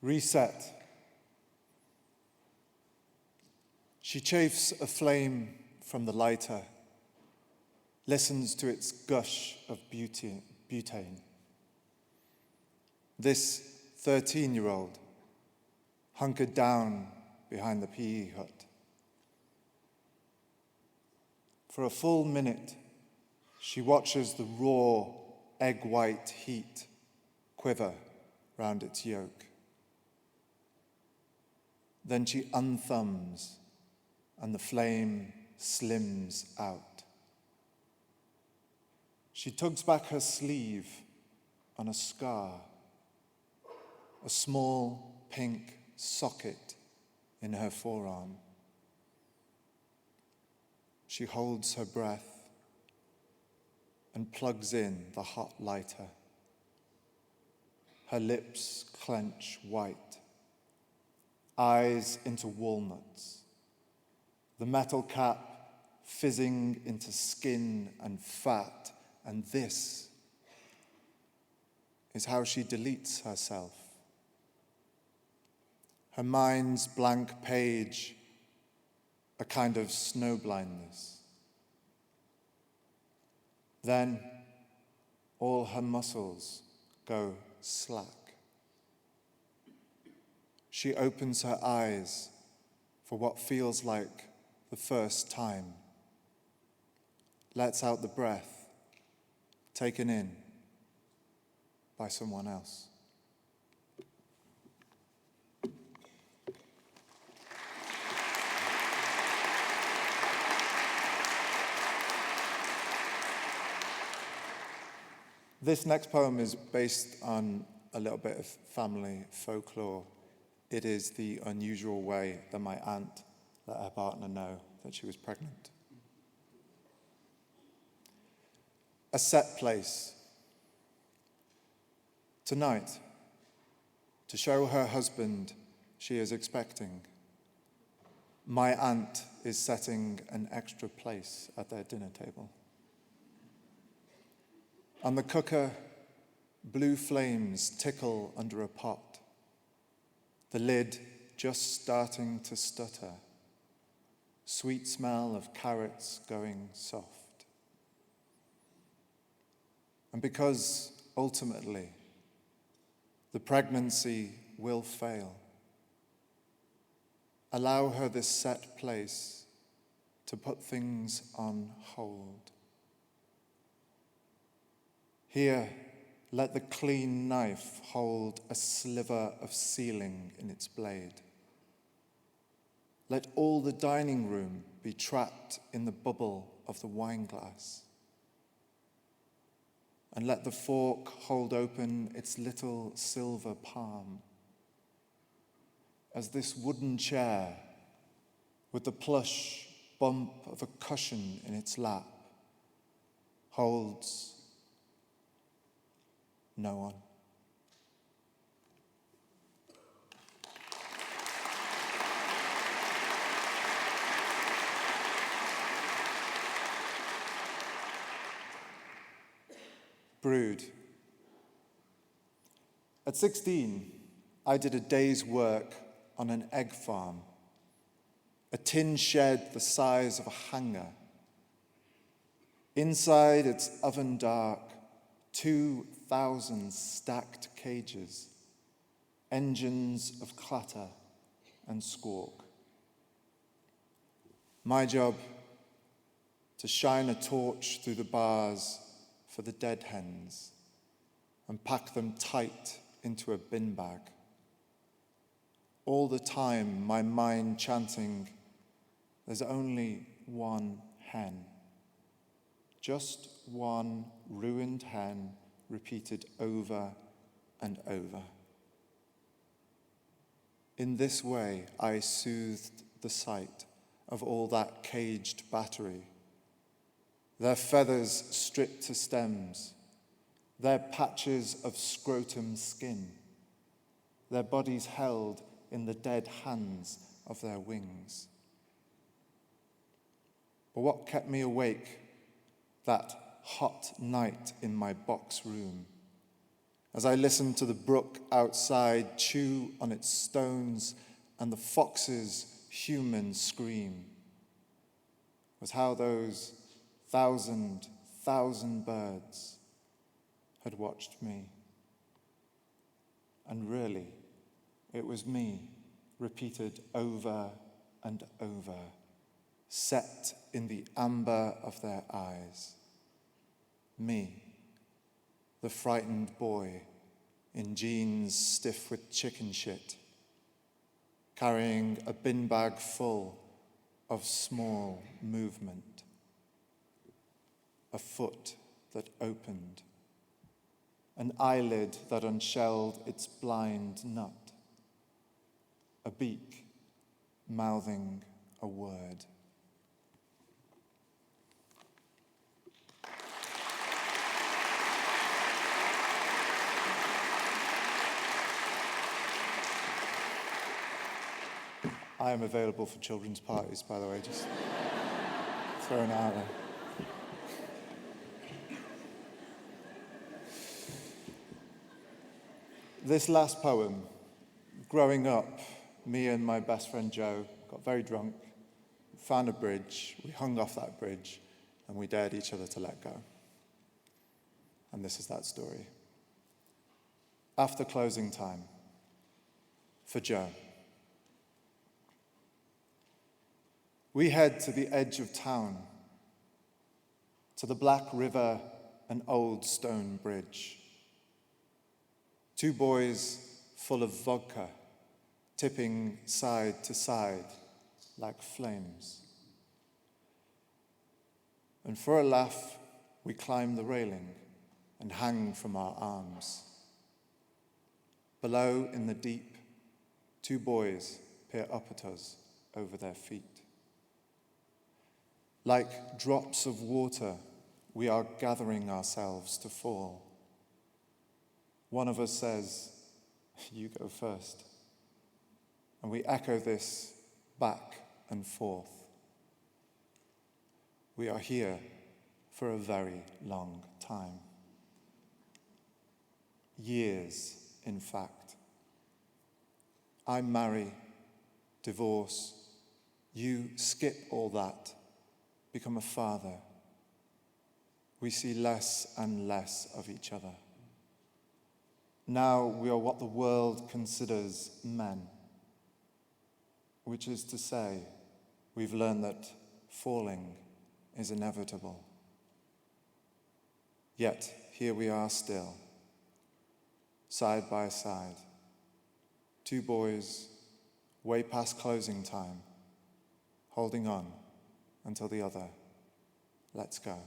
Reset. She chafes a flame from the lighter, listens to its gush of butane. This 13-year-old, hunkered down behind the PE hut. For a full minute, she watches the raw, egg-white heat quiver round its yolk. Then she unthumbs, and the flame slims out. She tugs back her sleeve on a scar, a small pink socket in her forearm. She holds her breath and plugs in the hot lighter. Her lips clench white, eyes into walnuts, the metal cap fizzing into skin and fat, and this is how she deletes herself. Her mind's blank page, a kind of snowblindness. Then all her muscles go slack. She opens her eyes for what feels like the first time, lets out the breath taken in by someone else. This next poem is based on a little bit of family folklore. It is the unusual way that my aunt let her partner know that she was pregnant. A set place. Tonight, to show her husband she is expecting, my aunt is setting an extra place at their dinner table. On the cooker, blue flames tickle under a pot, the lid just starting to stutter, sweet smell of carrots going soft. And because ultimately the pregnancy will fail, allow her this set place to put things on hold. Here, let the clean knife hold a sliver of ceiling in its blade. Let all the dining room be trapped in the bubble of the wineglass. And let the fork hold open its little silver palm, as this wooden chair, with the plush bump of a cushion in its lap, holds no one. Brood. At 16, I did a day's work on an egg farm, a tin shed the size of a hangar. Inside its oven dark, 2,000 stacked cages, engines of clatter and squawk. My job, to shine a torch through the bars for the dead hens and pack them tight into a bin bag. All the time, my mind chanting, there's only one hen. Just one ruined hen repeated over and over. In this way, I soothed the sight of all that caged battery, their feathers stripped to stems, their patches of scrotum skin, their bodies held in the dead hands of their wings. But what kept me awake that hot night in my box room, as I listened to the brook outside chew on its stones and the fox's human scream, was how those thousand birds had watched me. And really, it was me, repeated over and over, set in the amber of their eyes. Me, the frightened boy in jeans stiff with chicken shit, carrying a bin bag full of small movement. A foot that opened, an eyelid that unshelled its blind nut, a beak mouthing a word. I am available for children's parties, by the way, just throwing it out there. This last poem, growing up, me and my best friend Joe got very drunk, found a bridge, we hung off that bridge, and we dared each other to let go. And this is that story. After closing time, for Joe. We head to the edge of town, to the Black River and Old Stone Bridge. Two boys full of vodka, tipping side to side like flames. And for a laugh, we climb the railing and hang from our arms. Below in the deep, two boys peer up at us over their feet. Like drops of water, we are gathering ourselves to fall. One of us says, "You go first." And we echo this back and forth. We are here for a very long time. Years, in fact. I marry, divorce, you skip all that, become a father. We see less and less of each other. Now we are what the world considers men, which is to say, we've learned that falling is inevitable. Yet here we are still, side by side, two boys, way past closing time, holding on until the other lets go.